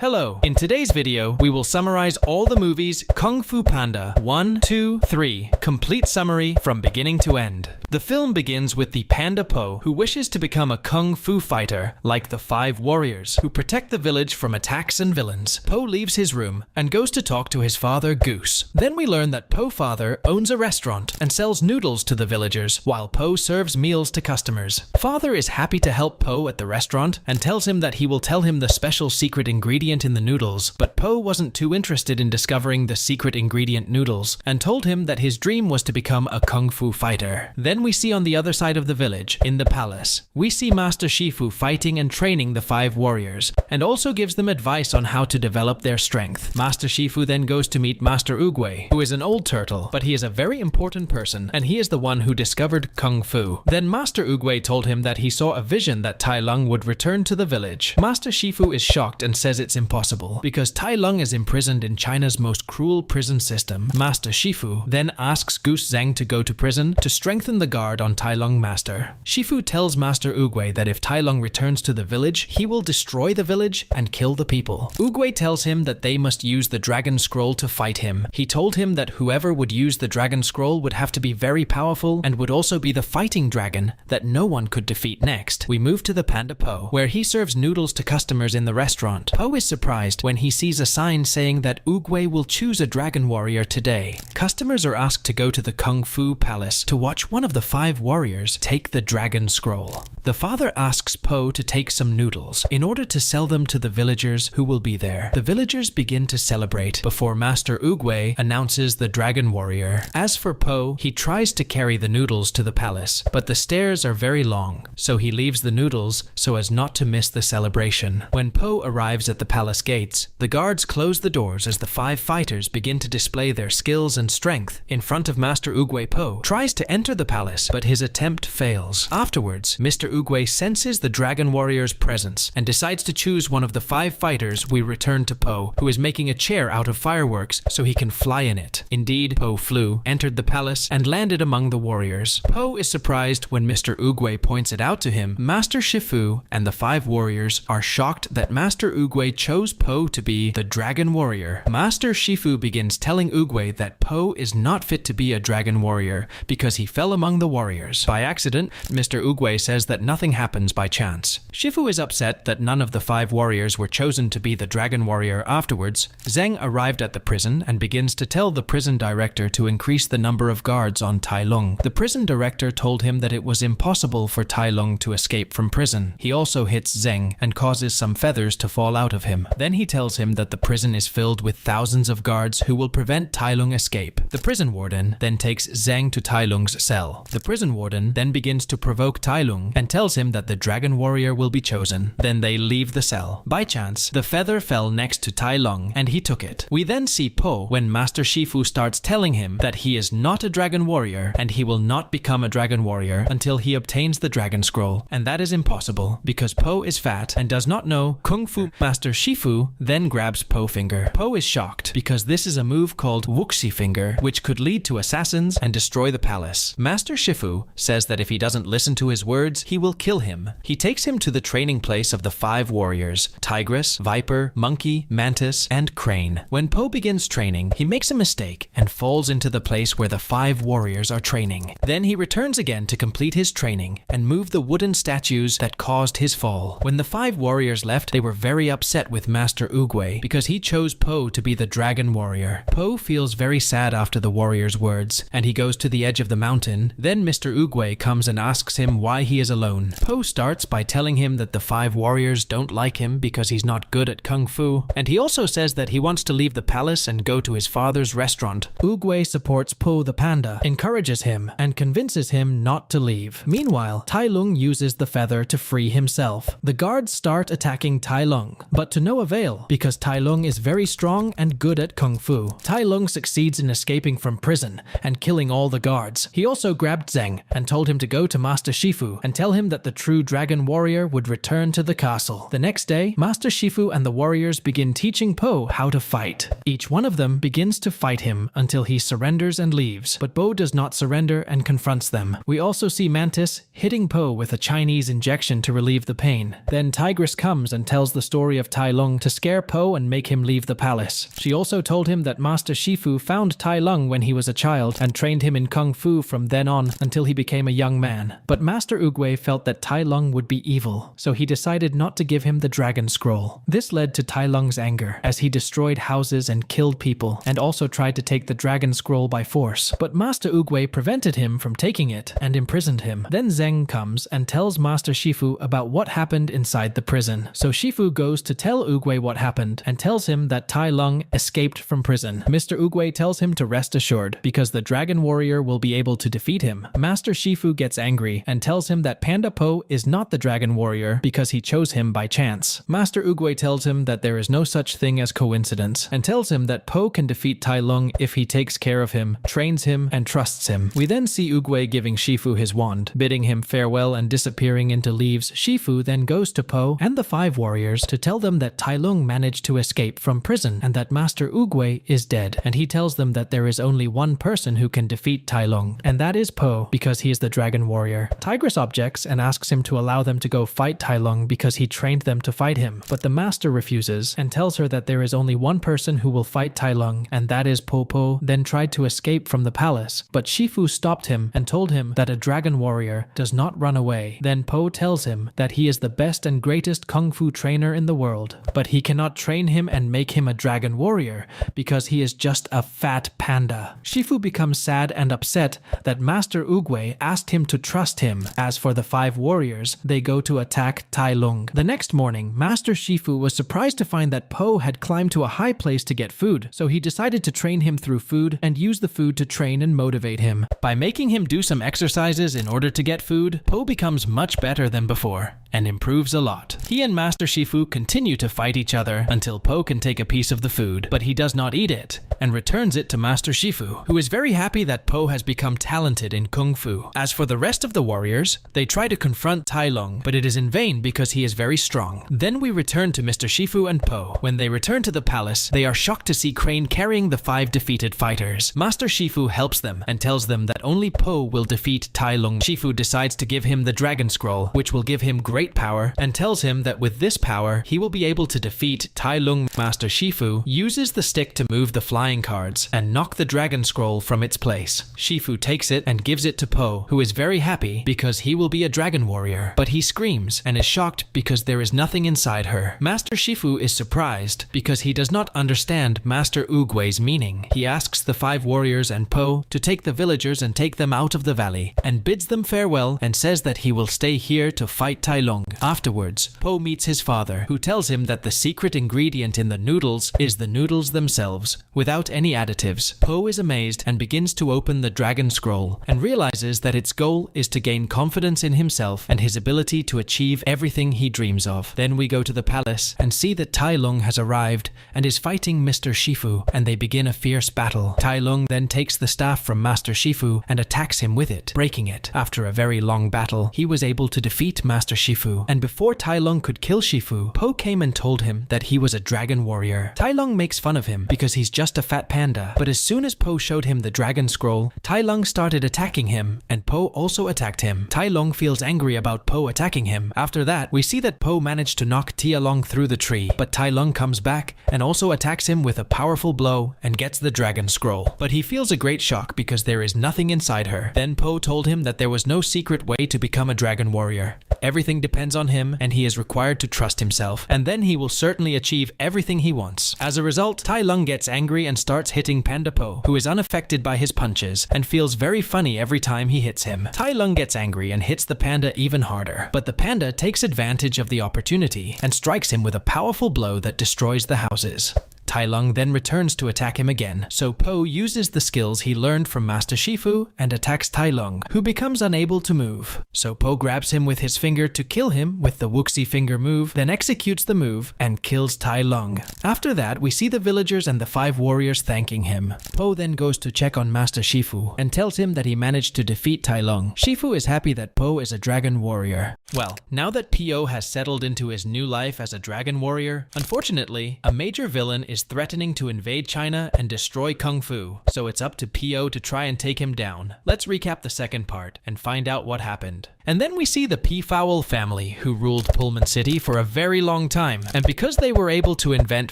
Hello, in today's video, we will summarize all the movies Kung Fu Panda 1, 2, 3, complete summary from beginning to end. The film begins with the Panda Po, who wishes to become a Kung Fu fighter, like the 5 warriors, who protect the village from attacks and villains. Po leaves his room and goes to talk to his father, Goose. Then we learn that Po father owns a restaurant and sells noodles to the villagers, while Po serves meals to customers. Father is happy to help Po at the restaurant and tells him that he will tell him the special secret ingredient in the noodles, but Po wasn't too interested in discovering the secret ingredient noodles and told him that his dream was to become a Kung Fu fighter. Then we see on the other side of the village, in the palace, we see Master Shifu fighting and training the 5 warriors, and also gives them advice on how to develop their strength. Master Shifu then goes to meet Master Oogway, who is an old turtle, but he is a very important person, and he is the one who discovered Kung Fu. Then Master Oogway told him that he saw a vision that Tai Lung would return to the village. Master Shifu is shocked and says it's impossible, because Tai Lung is imprisoned in China's most cruel prison system. Master Shifu then asks Goose Zeng to go to prison to strengthen the guard on Tai Lung Master. Shifu tells Master Oogway that if Tai Lung returns to the village, he will destroy the village and kill the people. Oogway tells him that they must use the Dragon Scroll to fight him. He told him that whoever would use the Dragon Scroll would have to be very powerful and would also be the fighting dragon that no one could defeat next. We move to the Panda Po, where he serves noodles to customers in the restaurant. Po is surprised when he sees a sign saying that Oogway will choose a dragon warrior today. Customers are asked to go to the Kung Fu Palace to watch one of the 5 warriors take the Dragon Scroll. The father asks Po to take some noodles in order to sell them to the villagers who will be there. The villagers begin to celebrate before Master Oogway announces the Dragon Warrior. As for Po, he tries to carry the noodles to the palace, but the stairs are very long, so he leaves the noodles so as not to miss the celebration. When Po arrives at the palace gates, the guards close the doors as the 5 fighters begin to display their skills and strength in front of Master Oogway. Po tries to enter the palace, but his attempt fails. Afterwards, Mr. Oogway senses the Dragon Warrior's presence and decides to choose one of the 5 fighters. We return to Po, who is making a chair out of fireworks so he can fly in it. Indeed, Po flew, entered the palace, and landed among the warriors. Po is surprised when Mr. Oogway points it out to him. Master Shifu and the 5 warriors are shocked that Master Oogway chose Po to be the Dragon Warrior. Master Shifu begins telling Oogway that Po is not fit to be a Dragon Warrior because he fell among the warriors. By accident, Mr. Oogway says that nothing happens by chance. Shifu is upset that none of the 5 warriors were chosen to be the Dragon Warrior. Afterwards, Zeng arrived at the prison and begins to tell the prison director to increase the number of guards on Tai Lung. The prison director told him that it was impossible for Tai Lung to escape from prison. He also hits Zeng and causes some feathers to fall out of him. Then he tells him that the prison is filled with thousands of guards who will prevent Tai Lung escape. The prison warden then takes Zeng to Tai Lung's cell. The prison warden then begins to provoke Tai Lung and tells him that the Dragon Warrior will be chosen. Then they leave the cell. By chance, the feather fell next to Tai Lung and he took it. We then see Po when Master Shifu starts telling him that he is not a Dragon Warrior and he will not become a Dragon Warrior until he obtains the Dragon Scroll, and that is impossible because Po is fat and does not know Kung Fu. Master Shifu then grabs Po finger. Po is shocked because this is a move called Wuxi finger, which could lead to assassins and destroy the palace. Master Shifu says that if he doesn't listen to his words, he will kill him. He takes him to the training place of the 5 warriors: Tigress, Viper, Monkey, Mantis, and Crane. When Po begins training, he makes a mistake and falls into the place where the 5 warriors are training. Then he returns again to complete his training and move the wooden statues that caused his fall. When the 5 warriors left, they were very upset with Master Oogway because he chose Po to be the Dragon Warrior. Po feels very sad after the warriors' words, and he goes to the edge of the mountain. Then Mr. Oogway comes and asks him why he is alone. Po starts by telling him that the 5 warriors don't like him because he's not good at Kung Fu, and he also says that he wants to leave the palace and go to his father's restaurant. Oogway supports Po the panda, encourages him, and convinces him not to leave. Meanwhile, Tai Lung uses the feather to free himself. The guards start attacking Tai Lung, but to no avail because Tai Lung is very strong and good at Kung Fu. Tai Lung succeeds in escaping from prison and killing all the guards. He also grabbed Zeng and told him to go to Master Shifu and tell him him that the true dragon warrior would return to the castle. The next day, Master Shifu and the warriors begin teaching Po how to fight. Each one of them begins to fight him until he surrenders and leaves, but Po does not surrender and confronts them. We also see Mantis hitting Po with a Chinese injection to relieve the pain. Then Tigress comes and tells the story of Tai Lung to scare Po and make him leave the palace. She also told him that Master Shifu found Tai Lung when he was a child and trained him in Kung Fu from then on until he became a young man. But Master Oogway felt that Tai Lung would be evil, so he decided not to give him the Dragon Scroll. This led to Tai Lung's anger, as he destroyed houses and killed people, and also tried to take the Dragon Scroll by force. But Master Oogway prevented him from taking it and imprisoned him. Then Zeng comes and tells Master Shifu about what happened inside the prison. So Shifu goes to tell Oogway what happened and tells him that Tai Lung escaped from prison. Mr. Oogway tells him to rest assured, because the Dragon Warrior will be able to defeat him. Master Shifu gets angry and tells him that Panda Po is not the Dragon Warrior because he chose him by chance. Master Oogway tells him that there is no such thing as coincidence, and tells him that Po can defeat Tai Lung if he takes care of him, trains him, and trusts him. We then see Oogway giving Shifu his wand, bidding him farewell and disappearing into leaves. Shifu then goes to Po and the 5 warriors to tell them that Tai Lung managed to escape from prison and that Master Oogway is dead, and he tells them that there is only one person who can defeat Tai Lung, and that is Po, because he is the Dragon Warrior. Tigress objects and asks him to allow them to go fight Tai Lung because he trained them to fight him, but the master refuses and tells her that there is only one person who will fight Tai Lung, and that is Po. Po then tried to escape from the palace, but Shifu stopped him and told him that a Dragon Warrior does not run away. Then Po tells him that he is the best and greatest Kung Fu trainer in the world, but he cannot train him and make him a Dragon Warrior because he is just a fat panda. Shifu becomes sad and upset that Master Oogway asked him to trust him. As for the 5 warriors, they go to attack Tai Lung. The next morning, Master Shifu was surprised to find that Po had climbed to a high place to get food, so he decided to train him through food and use the food to train and motivate him. By making him do some exercises in order to get food, Po becomes much better than before and improves a lot. He and Master Shifu continue to fight each other until Po can take a piece of the food, but he does not eat it and returns it to Master Shifu, who is very happy that Po has become talented in Kung Fu. As for the rest of the warriors, they try to confront Tai Lung, but it is in vain because he is very strong. Then we return to Mr. Shifu and Po. When they return to the palace, they are shocked to see Crane carrying the 5 defeated fighters. Master Shifu helps them and tells them that only Po will defeat Tai Lung. Shifu decides to give him the Dragon Scroll, which will give him great power, and tells him that with this power, he will be able to defeat Tai Lung. Master Shifu uses the stick to move the flying cards and knock the Dragon Scroll from its place. Shifu takes it and gives it to Po, who is very happy because he will be a Dragon Warrior, but he screams and is shocked because there is nothing inside her. Master Shifu is surprised because he does not understand Master Oogway's meaning. He asks the 5 warriors and Po to take the villagers and take them out of the valley, and bids them farewell and says that he will stay here to fight Tai Lung. Afterwards, Po meets his father, who tells him that the secret ingredient in the noodles is the noodles themselves, without any additives. Po is amazed and begins to open the Dragon Scroll, and realizes that its goal is to gain confidence in himself and his ability to achieve everything he dreams of. Then we go to the palace and see that Tai Lung has arrived and is fighting Mr. Shifu, and they begin a fierce battle. Tai Lung then takes the staff from Master Shifu and attacks him with it, breaking it. After a very long battle, he was able to defeat Master Shifu, and before Tai Lung could kill Shifu, Po came and told him that he was a Dragon Warrior. Tai Lung makes fun of him because he's just a fat panda, but as soon as Po showed him the Dragon Scroll, Tai Lung started attacking him, and Po also attacked him. Tai Lung feels angry about Po attacking him. After that, we see that Po managed to knock Tia Long through the tree, but Tai Lung comes back and also attacks him with a powerful blow and gets the Dragon Scroll. But he feels a great shock because there is nothing inside her. Then Po told him that there was no secret way to become a Dragon Warrior. Everything depends on him, and he is required to trust himself, and then he will certainly achieve everything he wants. As a result, Tai Lung gets angry and starts hitting Panda Po, who is unaffected by his punches and feels very funny every time he hits him. Tai Lung gets angry and hits the panda even harder, but the panda takes advantage of the opportunity and strikes him with a powerful blow that destroys the houses. Tai Lung then returns to attack him again, so Po uses the skills he learned from Master Shifu and attacks Tai Lung, who becomes unable to move. So Po grabs him with his finger to kill him with the Wuxi finger move, then executes the move and kills Tai Lung. After that, we see the villagers and the 5 warriors thanking him. Po then goes to check on Master Shifu and tells him that he managed to defeat Tai Lung. Shifu is happy that Po is a dragon warrior. Well, now that Po has settled into his new life as a dragon warrior, unfortunately, a major villain is threatening to invade China and destroy Kung Fu, so it's up to Po to try and take him down. Let's recap the second part and find out what happened. And then we see the Peafowl family, who ruled Pullman City for a very long time, and because they were able to invent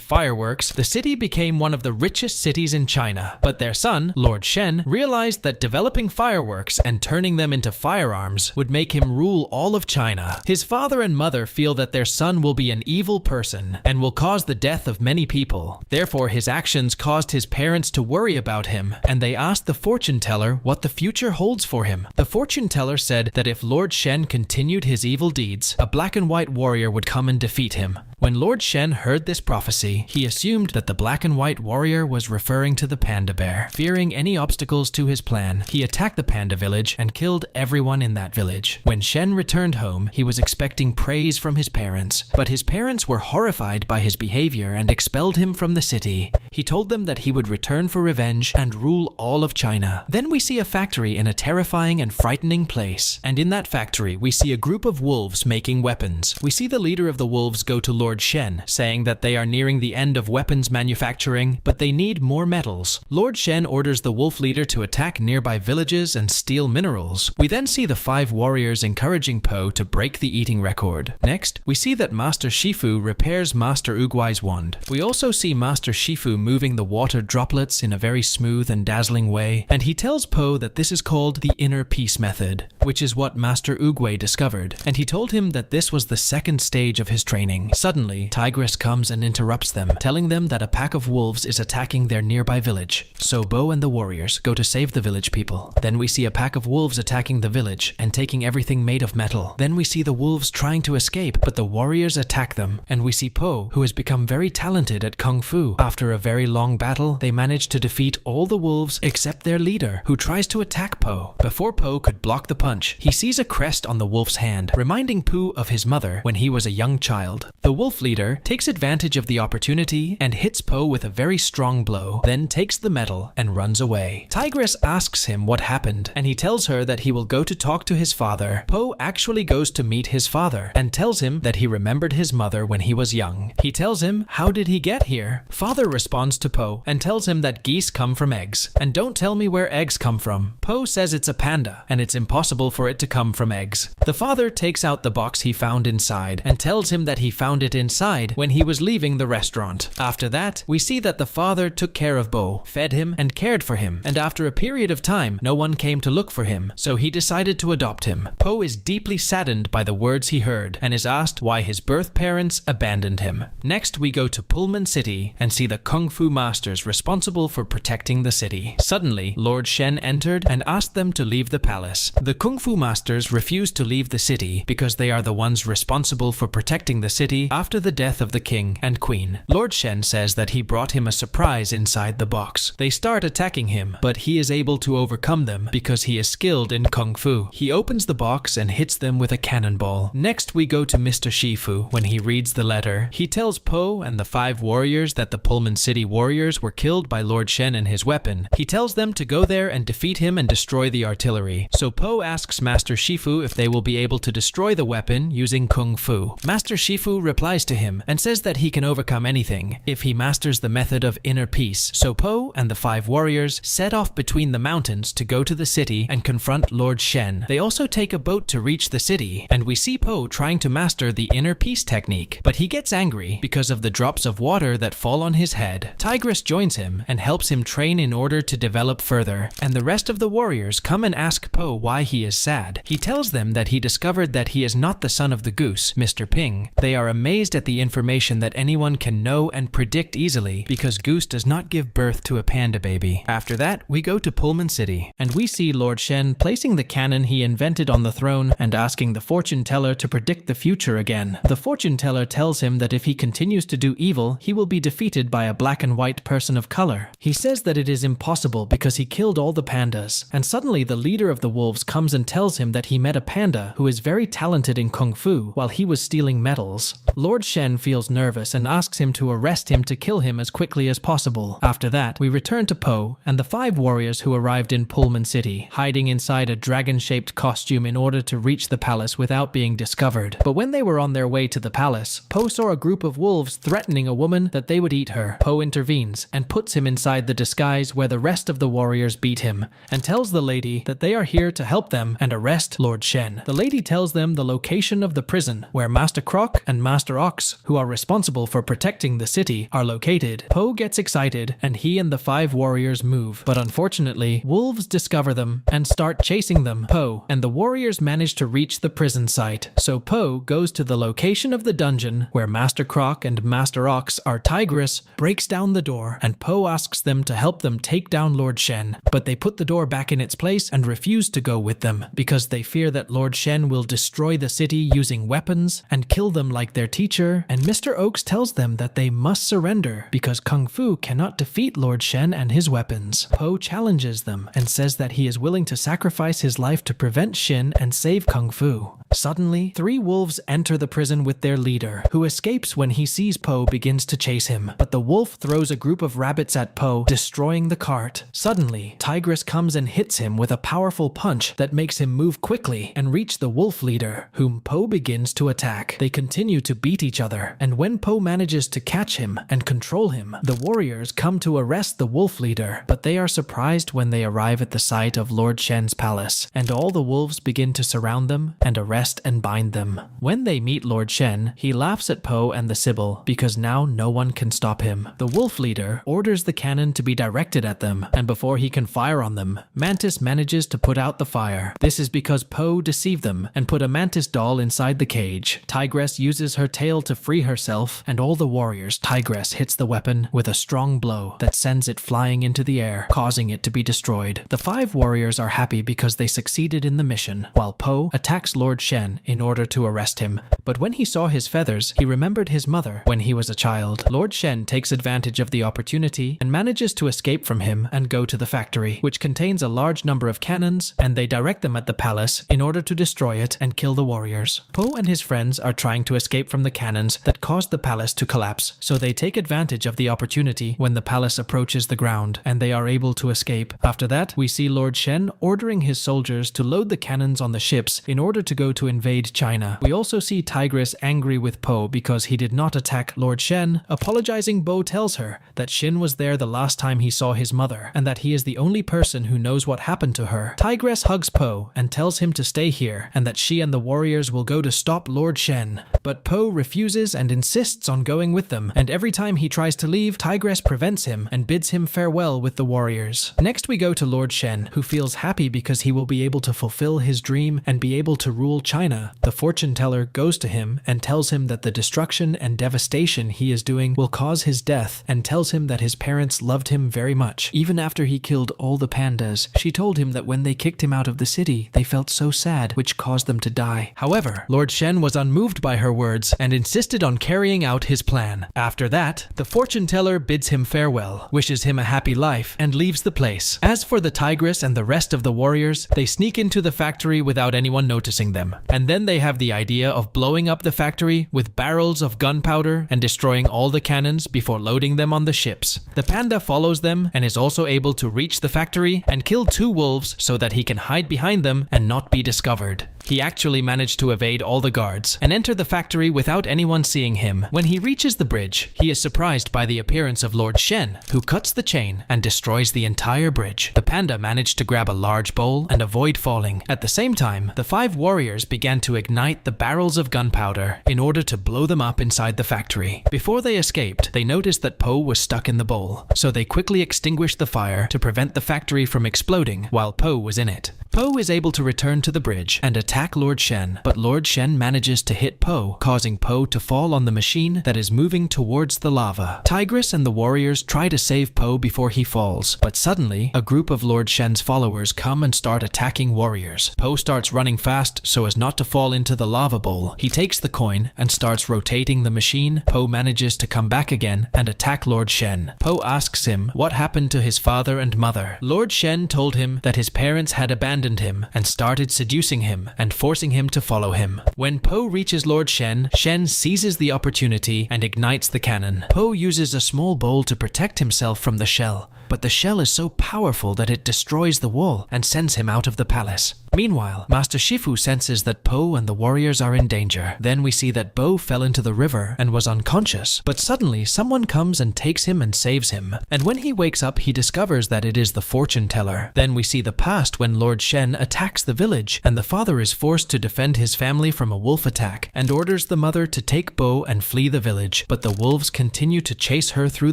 fireworks, the city became one of the richest cities in China. But their son, Lord Shen, realized that developing fireworks and turning them into firearms would make him rule all of China. His father and mother feel that their son will be an evil person and will cause the death of many people. Therefore, his actions caused his parents to worry about him, and they asked the fortune teller what the future holds for him. The fortune teller said that if Lord Shen continued his evil deeds, a black and white warrior would come and defeat him. When Lord Shen heard this prophecy, he assumed that the black and white warrior was referring to the panda bear. Fearing any obstacles to his plan, he attacked the panda village and killed everyone in that village. When Shen returned home, he was expecting praise from his parents, but his parents were horrified by his behavior and expelled him from the city. He told them that he would return for revenge and rule all of China. Then we see a factory in a terrifying and frightening place, and in that factory we see a group of wolves making weapons. We see the leader of the wolves go to Lord Shen, saying that they are nearing the end of weapons manufacturing, but they need more metals. Lord Shen orders the wolf leader to attack nearby villages and steal minerals. We then see the 5 warriors encouraging Po to break the eating record. Next, we see that Master Shifu repairs Master Uguai's wand. We also see Master Shifu moving the water droplets in a very smooth and dazzling way, and he tells Po that this is called the inner peace method, which is what Master Uguay discovered, and he told him that this was the second stage of his training. Suddenly, Tigress comes and interrupts them, telling them that a pack of wolves is attacking their nearby village. So Bo and the warriors go to save the village people. Then we see a pack of wolves attacking the village and taking everything made of metal. Then we see the wolves trying to escape, but the warriors attack them, and we see Po, who has become very talented at Kung Fu. After a very long battle, they manage to defeat all the wolves except their leader, who tries to attack Po. Before Po could block the punch, he sees a crest on the wolf's hand, reminding Po of his mother when he was a young child. The wolf leader takes advantage of the opportunity and hits Po with a very strong blow, then takes the medal and runs away. Tigress asks him what happened, and he tells her that he will go to talk to his father. Po actually goes to meet his father and tells him that he remembered his mother when he was young. He tells him, "How did he get here?" Father responds to Po and tells him that geese come from eggs, and don't tell me where eggs come from. Po says it's a panda, and it's impossible for it to come from eggs. The father takes out the box he found inside and tells him that he found it inside when he was leaving the restaurant. After that, we see that the father took care of Bo, fed him, and cared for him, and after a period of time, no one came to look for him, so he decided to adopt him. Po is deeply saddened by the words he heard and is asked why his birth parents abandoned him. Next, we go to Pullman City and see the Kung Fu masters responsible for protecting the city. Suddenly, Lord Shen entered and asked them to leave the palace. The Kung Fu masters refused to leave the city because they are the ones responsible for protecting the city after the death of the king and queen. Lord Shen says that he brought him a surprise inside the box. They start attacking him, but he is able to overcome them because he is skilled in Kung Fu. He opens the box and hits them with a cannonball. Next, we go to Mr. Shifu. When he reads the letter, he tells Po and the 5 warriors that the Pullman City warriors were killed by Lord Shen and his weapon. He tells them to go there and defeat him and destroy the artillery. So Po asks Master Shifu if they will be able to destroy the weapon using Kung Fu. Master Shifu replies to him and says that he can overcome anything if he masters the method of inner peace. So Po and the 5 warriors set off between the mountains to go to the city and confront Lord Shen. They also take a boat to reach the city, and we see Po trying to master the inner peace technique, but he gets angry because of the drops of water that fall on his head. Tigress joins him and helps him train in order to develop further, and the rest of the warriors come and ask Po why he is sad. He tells tells them that he discovered that he is not the son of the goose, Mr. Ping. They are amazed at the information that anyone can know and predict easily because Goose does not give birth to a panda baby. After that, we go to Pullman City, and we see Lord Shen placing the cannon he invented on the throne and asking the fortune teller to predict the future again. The fortune teller tells him that if he continues to do evil, he will be defeated by a black and white person of color. He says that it is impossible because he killed all the pandas, and suddenly the leader of the wolves comes and tells him that he met a panda who is very talented in kung fu while he was stealing medals. Lord Shen feels nervous and asks him to arrest him to kill him as quickly as possible. After that, we return to Po and the 5 warriors who arrived in Pullman City, hiding inside a dragon-shaped costume in order to reach the palace without being discovered. But when they were on their way to the palace, Po saw a group of wolves threatening a woman that they would eat her. Po intervenes and puts him inside the disguise where the rest of the warriors beat him, and tells the lady that they are here to help them and arrest Lord Shen. The lady tells them the location of the prison where Master Croc and Master Ox, who are responsible for protecting the city, are located. Po gets excited and he and the 5 warriors move, but unfortunately, wolves discover them and start chasing them. Po and the warriors manage to reach the prison site, so Po goes to the location of the dungeon where Master Croc and Master Ox are. Tigress breaks down the door and Po asks them to help them take down Lord Shen, but they put the door back in its place and refuse to go with them because they fear that Lord Shen will destroy the city using weapons and kill them like their teacher, and Mr. Oaks tells them that they must surrender because Kung Fu cannot defeat Lord Shen and his weapons. Po challenges them and says that he is willing to sacrifice his life to prevent Shin and save Kung Fu. Suddenly, 3 wolves enter the prison with their leader, who escapes when he sees Po begins to chase him. But the wolf throws a group of rabbits at Po, destroying the cart. Suddenly, Tigress comes and hits him with a powerful punch that makes him move quickly and reach the wolf leader, whom Po begins to attack. They continue to beat each other, and when Po manages to catch him and control him, the warriors come to arrest the wolf leader, but they are surprised when they arrive at the site of Lord Shen's palace, and all the wolves begin to surround them and arrest and bind them. When they meet Lord Shen, he laughs at Po and the Sibyl because now no one can stop him. The wolf leader orders the cannon to be directed at them, and before he can fire on them, Mantis manages to put out the fire. This is because Po deceived them and put a mantis doll inside the cage. Tigress uses her tail to free herself, and all the warriors. Tigress hits the weapon with a strong blow that sends it flying into the air, causing it to be destroyed. The 5 warriors are happy because they succeeded in the mission, while Po attacks Lord Shen in order to arrest him. But when he saw his feathers, he remembered his mother when he was a child. Lord Shen takes advantage of the opportunity and manages to escape from him and go to the factory, which contains a large number of cannons, and they direct them at the palace in order to destroy it and kill the warriors. Po and his friends are trying to escape from the cannons that caused the palace to collapse, so they take advantage of the opportunity when the palace approaches the ground, and they are able to escape. After that, we see Lord Shen ordering his soldiers to load the cannons on the ships in order to go to invade China. We also see Tigress angry with Po because he did not attack Lord Shen. Apologizing, Bo tells her that Shin was there the last time he saw his mother, and that he is the only person who knows what happened to her. Tigress hugs Po and tells him to stay here, and that she and the warriors will go to stop Lord Shen. But Po refuses and insists on going with them, and every time he tries to leave, Tigress prevents him and bids him farewell with the warriors. Next we go to Lord Shen, who feels happy because he will be able to fulfill his dream and be able to rule China. The fortune teller goes to him and tells him that the destruction and devastation he is doing will cause his death, and tells him that his parents loved him very much. Even after he killed all the pandas, she told him that when they kicked him out of the city, they felt so sad, which caused them to die. However, Lord Shen was unmoved by her words and insisted on carrying out his plan. After that, the fortune teller bids him farewell, wishes him a happy life, and leaves the place. As for the Tigress and the rest of the warriors, they sneak into the factory without anyone noticing them, and then they have the idea of blowing up the factory with barrels of gunpowder and destroying all the cannons before loading them on the ships. The panda follows them and is also able to reach the factory and kill 2 wolves so that he can hide behind them and not be discovered. He actually managed to evade all the guards and enter the factory without anyone seeing him. When he reaches the bridge, he is surprised by the appearance of Lord Shen, who cuts the chain and destroys the entire bridge. The panda managed to grab a large bowl and avoid falling. At the same time, the 5 warriors began to ignite the barrels of gunpowder in order to blow them up inside the factory. Before they escaped, they noticed that Po was stuck in the bowl, so they quickly extinguished the fire to prevent the factory from exploding while Po was in it. Po is able to return to the bridge and attack Lord Shen, but Lord Shen manages to hit Po, causing Po to fall on the machine that is moving towards the lava. Tigress and the warriors try to save Po before he falls, but suddenly, a group of Lord Shen's followers come and start attacking warriors. Po starts running fast so as not to fall into the lava bowl. He takes the coin and starts rotating the machine. Po manages to come back again and attack Lord Shen. Po asks him what happened to his father and mother. Lord Shen told him that his parents had abandoned him and started seducing him and forcing him to follow him. When Po reaches Lord Shen, Shen seizes the opportunity and ignites the cannon. Po uses a small bowl to protect himself from the shell, but the shell is so powerful that it destroys the wall and sends him out of the palace. Meanwhile, Master Shifu senses that Po and the warriors are in danger. Then we see that Bo fell into the river and was unconscious, but suddenly someone comes and takes him and saves him. And when he wakes up, he discovers that it is the fortune teller. Then we see the past when Lord Shen attacks the village, and the father is forced to defend his family from a wolf attack and orders the mother to take Bo and flee the village, but the wolves continue to chase her through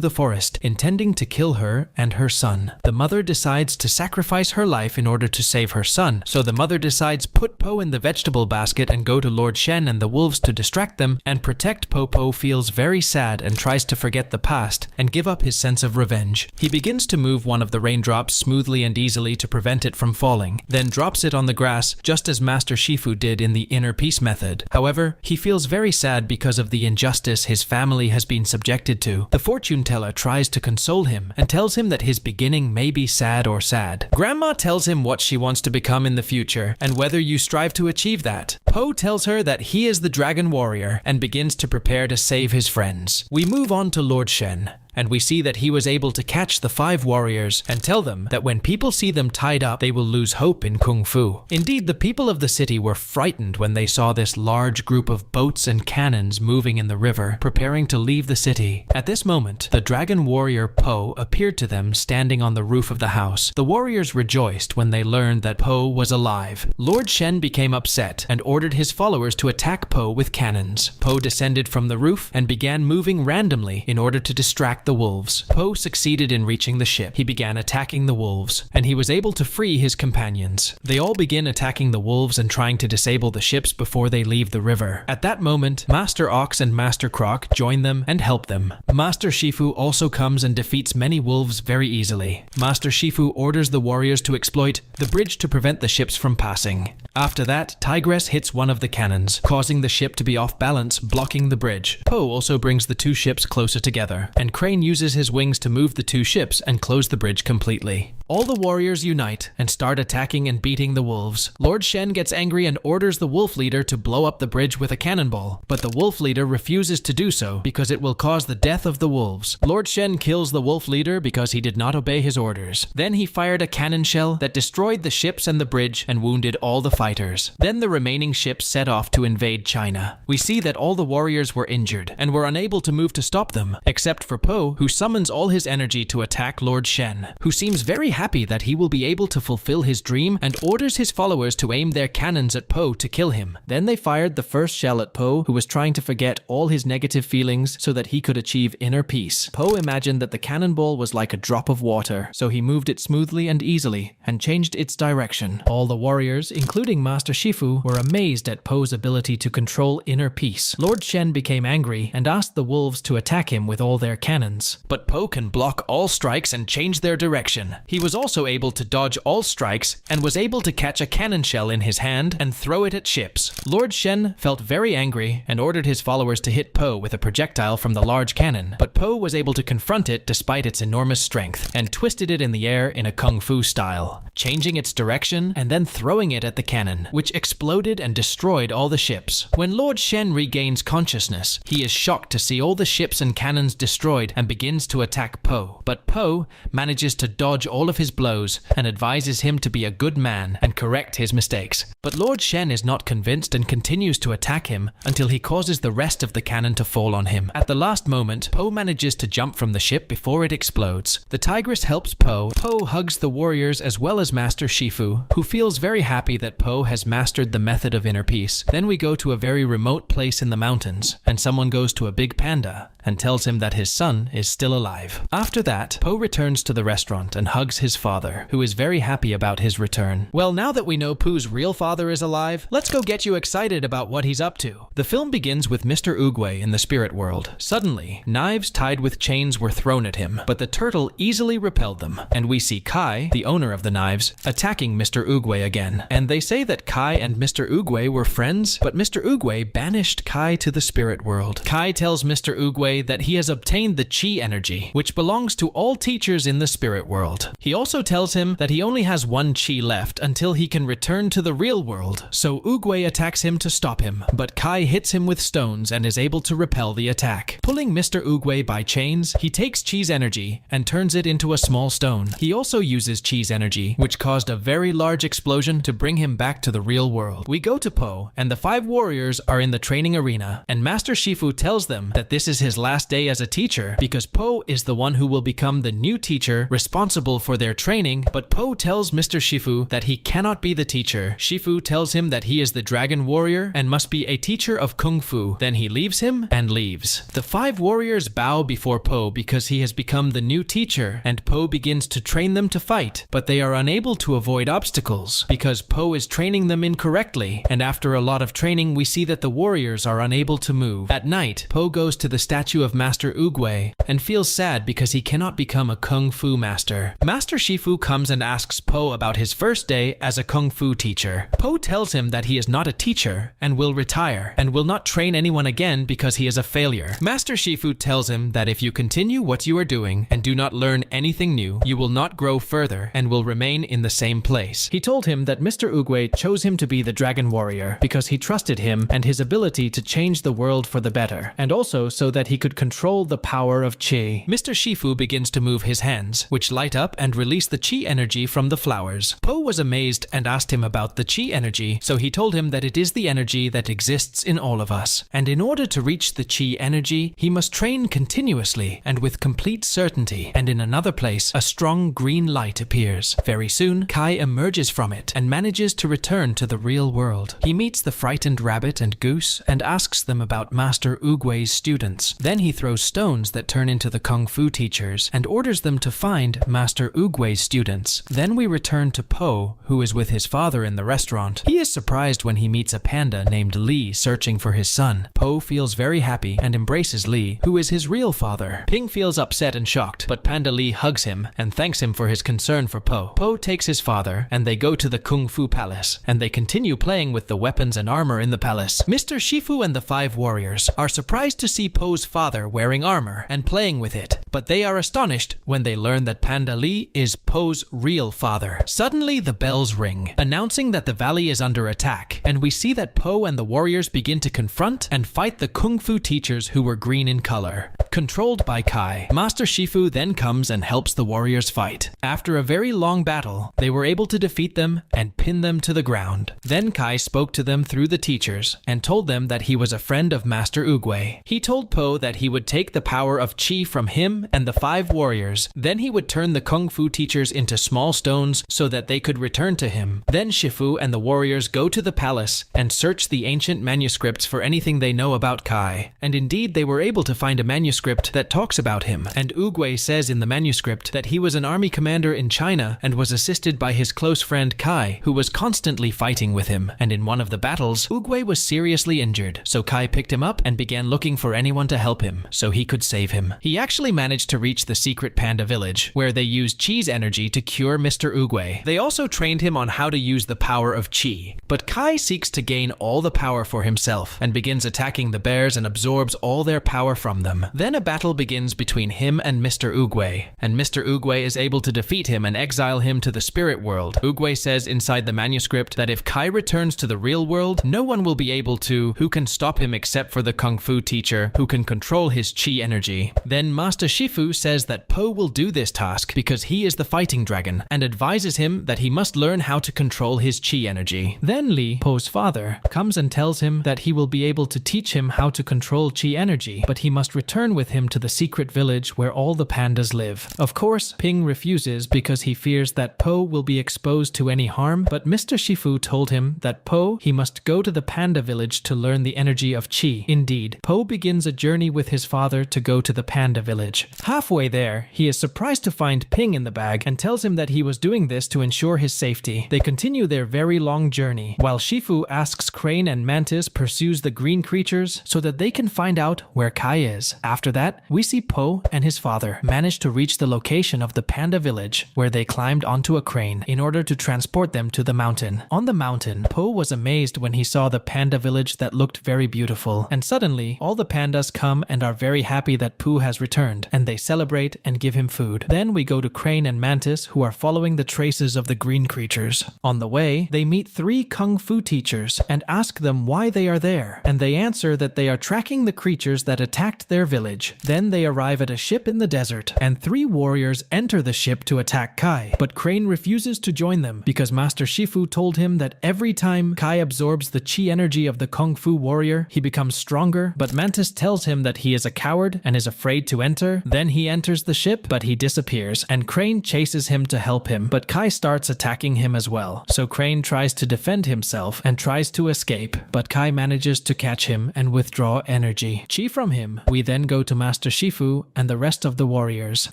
the forest, intending to kill her and her son. The mother decides to sacrifice her life in order to save her son, so the mother decides put Po in the vegetable basket and go to Lord Shen and the wolves to distract them and protect Po. Po feels very sad and tries to forget the past and give up his sense of revenge. He begins to move one of the raindrops smoothly and easily to prevent it from falling, then drops it on the grass just as Master Shifu did in the inner peace method. However, he feels very sad because of the injustice his family has been subjected to. The fortune teller tries to console him and tells him that his beginning may be sad or sad. Grandma tells him what she wants to become in the future and whether you strive to achieve that. Po tells her that he is the dragon warrior and begins to prepare to save his friends. We move on to Lord Shen, and we see that he was able to catch the 5 warriors and tell them that when people see them tied up, they will lose hope in Kung Fu. Indeed, the people of the city were frightened when they saw this large group of boats and cannons moving in the river, preparing to leave the city. At this moment, the dragon warrior Po appeared to them standing on the roof of the house. The warriors rejoiced when they learned that Po was alive. Lord Shen became upset and ordered his followers to attack Po with cannons. Po descended from the roof and began moving randomly in order to distract the wolves. Po succeeded in reaching the ship. He began attacking the wolves, and he was able to free his companions. They all begin attacking the wolves and trying to disable the ships before they leave the river. At that moment, Master Ox and Master Croc join them and help them. Master Shifu also comes and defeats many wolves very easily. Master Shifu orders the warriors to exploit the bridge to prevent the ships from passing. After that, Tigress hits one of the cannons, causing the ship to be off balance, blocking the bridge. Po also brings the 2 ships closer together, and Crane uses his wings to move the 2 ships and close the bridge completely. All the warriors unite and start attacking and beating the wolves. Lord Shen gets angry and orders the wolf leader to blow up the bridge with a cannonball, but the wolf leader refuses to do so because it will cause the death of the wolves. Lord Shen kills the wolf leader because he did not obey his orders. Then he fired a cannon shell that destroyed the ships and the bridge and wounded all the fighters. Then the remaining ships set off to invade China. We see that all the warriors were injured and were unable to move to stop them, except for Po, who summons all his energy to attack Lord Shen, who seems very happy that he will be able to fulfill his dream and orders his followers to aim their cannons at Po to kill him. Then they fired the first shell at Po, who was trying to forget all his negative feelings so that he could achieve inner peace. Po imagined that the cannonball was like a drop of water, so he moved it smoothly and easily and changed its direction. All the warriors, including Master Shifu, were amazed at Po's ability to control inner peace. Lord Shen became angry and asked the wolves to attack him with all their cannons. But Po can block all strikes and change their direction. He was also able to dodge all strikes and was able to catch a cannon shell in his hand and throw it at ships. Lord Shen felt very angry and ordered his followers to hit Po with a projectile from the large cannon, but Po was able to confront it despite its enormous strength and twisted it in the air in a kung fu style, changing its direction and then throwing it at the cannon, which exploded and destroyed all the ships. When Lord Shen regains consciousness, he is shocked to see all the ships and cannons destroyed and begins to attack Po, but Po manages to dodge all of his blows and advises him to be a good man and correct his mistakes. But Lord Shen is not convinced and continues to attack him until he causes the rest of the cannon to fall on him. At the last moment, Po manages to jump from the ship before it explodes. The Tigress helps Po. Po hugs the warriors as well as Master Shifu, who feels very happy that Po has mastered the method of inner peace. Then we go to a very remote place in the mountains, and someone goes to a big panda and tells him that his son is still alive. After that, Po returns to the restaurant and hugs his father, who is very happy about his return. Well, now that we know Pooh's real father is alive, let's go get you excited about what he's up to. The film begins with Mr. Oogway in the spirit world. Suddenly, knives tied with chains were thrown at him, but the turtle easily repelled them, and we see Kai, the owner of the knives, attacking Mr. Oogway again. And they say that Kai and Mr. Oogway were friends, but Mr. Oogway banished Kai to the spirit world. Kai tells Mr. Oogway that he has obtained the chi energy, which belongs to all teachers in the spirit world. He also tells him that he only has one chi left until he can return to the real world, so Oogway attacks him to stop him, but Kai hits him with stones and is able to repel the attack. Pulling Mr. Oogway by chains, he takes chi's energy and turns it into a small stone. He also uses chi's energy, which caused a very large explosion to bring him back to the real world. We go to Po, and the 5 warriors are in the training arena, and Master Shifu tells them that this is his last day as a teacher because Po is the one who will become the new teacher responsible for their training, but Po tells Mr. Shifu that he cannot be the teacher. Shifu tells him that he is the dragon warrior and must be a teacher of kung fu. Then he leaves him and leaves. The 5 warriors bow before Po because he has become the new teacher, and Po begins to train them to fight, but they are unable to avoid obstacles because Po is training them incorrectly, and after a lot of training we see that the warriors are unable to move. At night, Po goes to the statue of Master Oogway and feels sad because he cannot become a kung fu master. Master Shifu comes and asks Po about his first day as a kung fu teacher. Po tells him that he is not a teacher and will retire and will not train anyone again because he is a failure. Master Shifu tells him that if you continue what you are doing and do not learn anything new, you will not grow further and will remain in the same place. He told him that Mr. Oogway chose him to be the dragon warrior because he trusted him and his ability to change the world for the better, and also so that he could control the power of chi. Mr. Shifu begins to move his hands, which light up and release the chi energy from the flowers. Po was amazed and asked him about the chi energy, so he told him that it is the energy that exists in all of us, and in order to reach the chi energy, he must train continuously and with complete certainty. And in another place, a strong green light appears. Very soon, Kai emerges from it and manages to return to the real world. He meets the frightened rabbit and goose and asks them about Master Oogway's students. Then he throws stones that turn into the kung fu teachers and orders them to find Master Oogway's students. Then we return to Po, who is with his father in the restaurant. He is surprised when he meets a panda named Lee searching for his son. Po feels very happy and embraces Lee, who is his real father. Ping feels upset and shocked, but Panda Lee hugs him and thanks him for his concern for Po. Po takes his father and they go to the Kung Fu Palace, and they continue playing with the weapons and armor in the palace. Mr. Shifu and the 5 warriors are surprised to see Po's father wearing armor and playing with it, but they are astonished when they learn that Panda Lee is Po's real father. Suddenly the bells ring, announcing that the valley is under attack, and we see that Po and the warriors begin to confront and fight the Kung Fu teachers who were green in color. Controlled by Kai, Master Shifu then comes and helps the warriors fight. After a very long battle, they were able to defeat them and pin them to the ground. Then Kai spoke to them through the teachers and told them that he was a friend of Master Oogway. He told Po that he would take the power of chi from him and the 5 warriors. Then he would turn the Kung Fu teachers into small stones so that they could return to him. Then Shifu and the warriors go to the palace and search the ancient manuscripts for anything they know about Kai. And indeed, they were able to find a manuscript that talks about him. And Oogway says in the manuscript that he was an army commander in China and was assisted by his close friend Kai, who was constantly fighting with him. And in one of the battles, Oogway was seriously injured, so Kai picked him up and began looking for anyone to help him so he could save him. He actually managed to reach the secret panda village, where they used chi's energy to cure Mr. Oogway. They also trained him on how to use the power of chi, but Kai seeks to gain all the power for himself and begins attacking the bears and absorbs all their power from them. Then a battle begins between him and Mr. Oogway, and Mr. Oogway is able to defeat him and exile him to the spirit world. Oogway says inside the manuscript that if Kai returns to the real world, no one will be able to who can stop him except for the Kung Fu teacher who can control his chi energy. Then Master Shifu says that Po will do this task because he is the fighting dragon and advises him that he must learn how to control his chi energy. Then Lee, Po's father, comes and tells him that he will be able to teach him how to control chi energy, but he must return with him to the secret village where all the pandas live. Of course, Ping refuses because he fears that Po will be exposed to any harm, but Mr. Shifu told him that he must go to the panda village to learn the energy of chi. Indeed, Po begins a journey with with his father to go to the Panda village. Halfway there, he is surprised to find Ping in the bag and tells him that he was doing this to ensure his safety. They continue their very long journey, while Shifu asks Crane and Mantis pursues the green creatures so that they can find out where Kai is. After that, we see Po and his father manage to reach the location of the Panda village, where they climbed onto a crane in order to transport them to the mountain. On the mountain, Po was amazed when he saw the Panda village that looked very beautiful, and suddenly all the pandas come and are very happy that Pooh has returned, and they celebrate and give him food. Then we go to Crane and Mantis, who are following the traces of the green creatures. On the way, they meet 3 kung fu teachers and ask them why they are there, and they answer that they are tracking the creatures that attacked their village. Then they arrive at a ship in the desert, and 3 warriors enter the ship to attack Kai, but Crane refuses to join them because Master Shifu told him that every time Kai absorbs the chi energy of the kung fu warrior, he becomes stronger, but Mantis tells him that he is a coward and is afraid to enter. Then he enters the ship, but he disappears, and Crane chases him to help him, but Kai starts attacking him as well. So Crane tries to defend himself and tries to escape, but Kai manages to catch him and withdraw energy chi from him. We then go to Master Shifu and the rest of the warriors,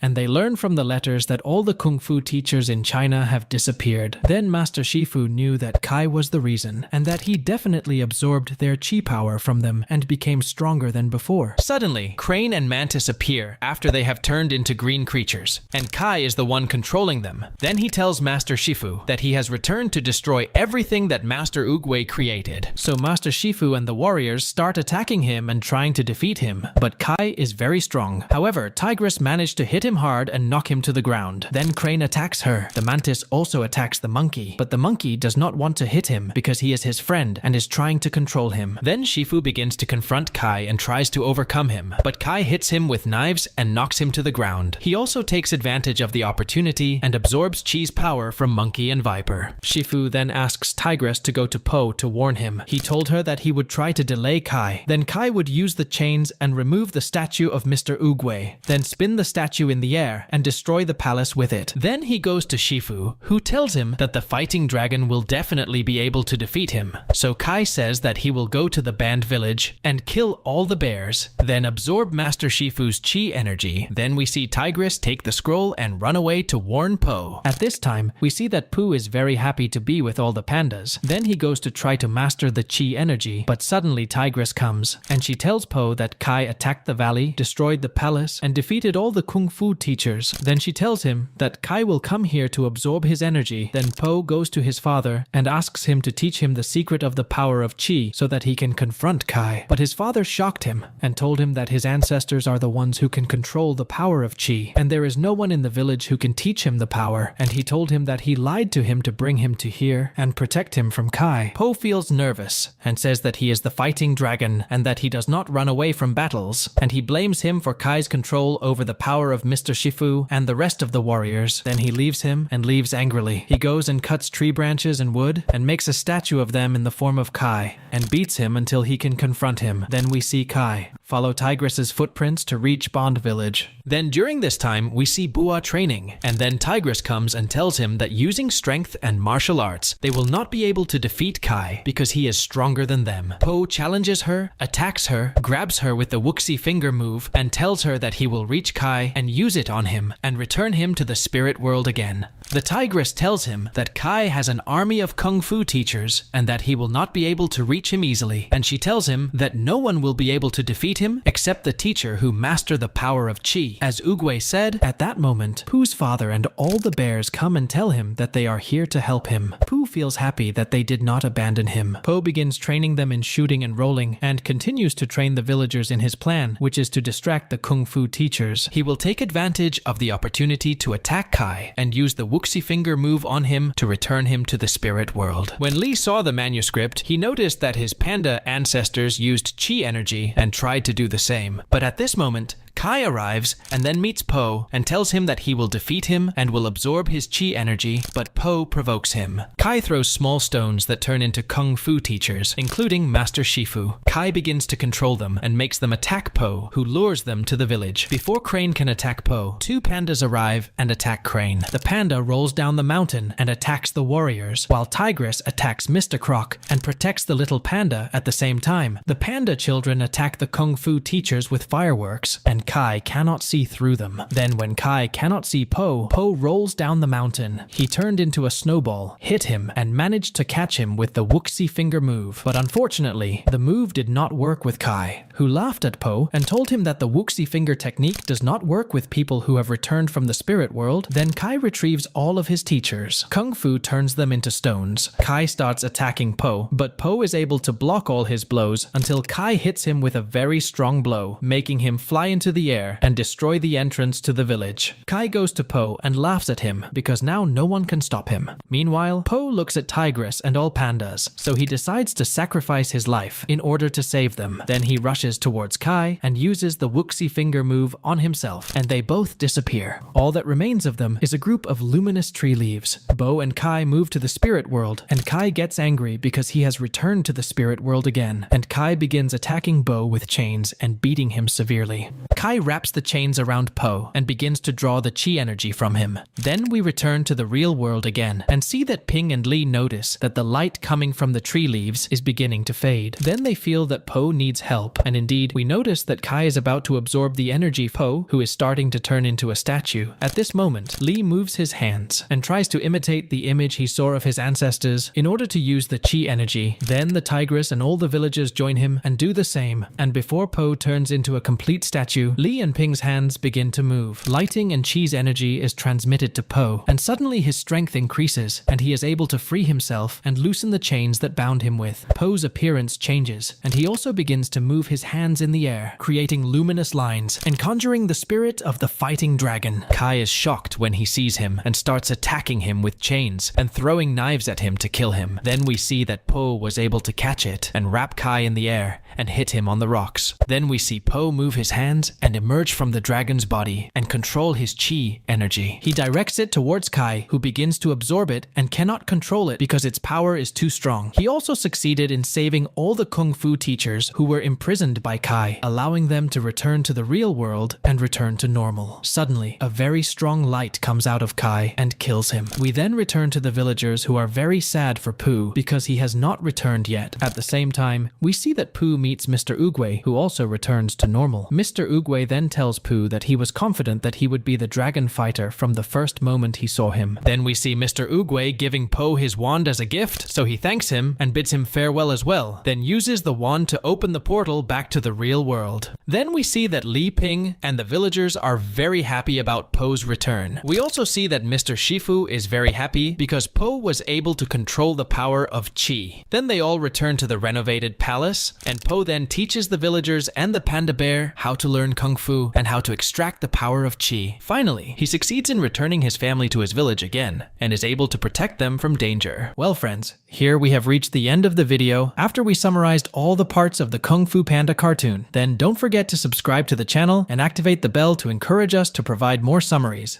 and they learn from the letters that all the kung fu teachers in China have disappeared. Then Master Shifu knew that Kai was the reason, and that he definitely absorbed their chi power from them and became stronger than before. Suddenly, Crane and Mantis appear after they have turned into green creatures, and Kai is the one controlling them. Then he tells Master Shifu that he has returned to destroy everything that Master Oogway created. So Master Shifu and the warriors start attacking him and trying to defeat him, but Kai is very strong. However, Tigress managed to hit him hard and knock him to the ground. Then Crane attacks her. The mantis also attacks the monkey, but the monkey does not want to hit him because he is his friend and is trying to control him. Then Shifu begins to confront Kai and tries to overcome him, but Kai hits him with knives and knocks him to the ground. He also takes advantage of the opportunity and absorbs Chi's power from Monkey and Viper. Shifu then asks Tigress to go to Po to warn him. He told her that he would try to delay Kai. Then Kai would use the chains and remove the statue of Mr. Oogway, then spin the statue in the air and destroy the palace with it. Then he goes to Shifu, who tells him that the fighting dragon will definitely be able to defeat him. So Kai says that he will go to the banned village and kill all the bears, then absorb Master Shifu's chi energy. Then we see Tigress take the scroll and run away to warn Po. At this time, we see that Pooh is very happy to be with all the pandas. Then he goes to try to master the chi energy, but suddenly Tigress comes, and she tells Po that Kai attacked the valley, destroyed the palace, and defeated all the kung fu teachers. Then she tells him that Kai will come here to absorb his energy. Then Po goes to his father and asks him to teach him the secret of the power of chi so that he can confront Kai. But his father shocked him and told him that his ancestors are the ones who can control the power of chi, and there is no one in the village who can teach him the power, and he told him that he lied to him to bring him to here and protect him from Kai. Po feels nervous and says that he is the fighting dragon and that he does not run away from battles, and he blames him for Kai's control over the power of Mr. Shifu and the rest of the warriors. Then he leaves him and leaves angrily. He goes and cuts tree branches and wood and makes a statue of them in the form of Kai and beats him until he can confront him. Then we see Kai follow Tigress's footprints to reach Bond Village. Then during this time, we see Bua training, and then Tigress comes and tells him that using strength and martial arts, they will not be able to defeat Kai because he is stronger than them. Po challenges her, attacks her, grabs her with the Wuxi finger move, and tells her that he will reach Kai and use it on him and return him to the spirit world again. The Tigress tells him that Kai has an army of kung fu teachers and that he will not be able to reach him easily, and she tells him that no one will be able to defeat him except the teacher who master the power of chi. As Oogway said, at that moment, Pooh's father and all the bears come and tell him that they are here to help him. Pooh feels happy that they did not abandon him. Po begins training them in shooting and rolling and continues to train the villagers in his plan, which is to distract the kung fu teachers. He will take advantage of the opportunity to attack Kai and use the Wuxi finger move on him to return him to the spirit world. When Lee saw the manuscript, he noticed that his panda ancestors used chi energy and tried to do the same. But at this moment, Kai arrives and then meets Po and tells him that he will defeat him and will absorb his chi energy, but Po provokes him. Kai throws small stones that turn into kung fu teachers, including Master Shifu. Kai begins to control them and makes them attack Po, who lures them to the village. Before Crane can attack Po, two pandas arrive and attack Crane. The panda rolls down the mountain and attacks the warriors, while Tigress attacks Mr. Croc and protects the little panda at the same time. The panda children attack the kung fu teachers with fireworks, and Kai cannot see through them. Then when Kai cannot see Po, Po rolls down the mountain. He turned into a snowball, hit him, and managed to catch him with the Wuxi finger move. But unfortunately, the move did not work with Kai, who laughed at Po and told him that the Wuxi finger technique does not work with people who have returned from the spirit world. Then Kai retrieves all of his teachers. Kung Fu turns them into stones. Kai starts attacking Po, but Po is able to block all his blows until Kai hits him with a very strong blow, making him fly into the air and destroy the entrance to the village. Kai goes to Po and laughs at him because now no one can stop him. Meanwhile, Po looks at Tigress and all pandas, so he decides to sacrifice his life in order to save them. Then he rushes towards Kai and uses the Wuxi finger move on himself, and they both disappear. All that remains of them is a group of luminous tree leaves. Bo and Kai move to the spirit world, and Kai gets angry because he has returned to the spirit world again, and Kai begins attacking Bo with chains and beating him severely. Kai wraps the chains around Po and begins to draw the chi energy from him. Then we return to the real world again and see that Ping and Lee notice that the light coming from the tree leaves is beginning to fade. Then they feel that Po needs help, and indeed we notice that Kai is about to absorb the energy of Po, who is starting to turn into a statue. At this moment, Lee moves his hands and tries to imitate the image he saw of his ancestors in order to use the chi energy. Then the tigress and all the villagers join him and do the same, and before Po turns into a complete statue, Lee and Ping's hands begin to move. Lighting and chi's energy is transmitted to Po, and suddenly his strength increases, and he is able to free himself and loosen the chains that bound him with. Po's appearance changes, and he also begins to move his hands in the air, creating luminous lines and conjuring the spirit of the fighting dragon. Kai is shocked when he sees him and starts attacking him with chains and throwing knives at him to kill him. Then we see that Po was able to catch it and wrap Kai in the air and hit him on the rocks. Then we see Po move his hands and emerge from the dragon's body and control his chi energy. He directs it towards Kai, who begins to absorb it and cannot control it because its power is too strong. He also succeeded in saving all the kung fu teachers who were imprisoned by Kai, allowing them to return to the real world and return to normal. Suddenly, a very strong light comes out of Kai and kills him. We then return to the villagers, who are very sad for Pooh because he has not returned yet. At the same time, we see that Pooh meets Mr. Oogway, who also returns to normal. Mr. Oogway then tells Pooh that he was confident that he would be the dragon fighter from the first moment he saw him. Then we see Mr. Oogway giving Po his wand as a gift, so he thanks him and bids him farewell as well, then uses the wand to open the portal back to the real world. Then we see that Li Ping and the villagers are very happy about Po's return. We also see that Mr. Shifu is very happy because Po was able to control the power of Chi. Then they all return to the renovated palace, and Po then teaches the villagers and the panda bear how to learn kung fu and how to extract the power of Chi. Finally, he succeeds in returning his family to his village again and is able to protect them from danger. Well friends, here we have reached the end of the video after we summarized all the parts of the Kung Fu Panda cartoon. Then don't forget to subscribe to the channel and activate the bell to encourage us to provide more summaries.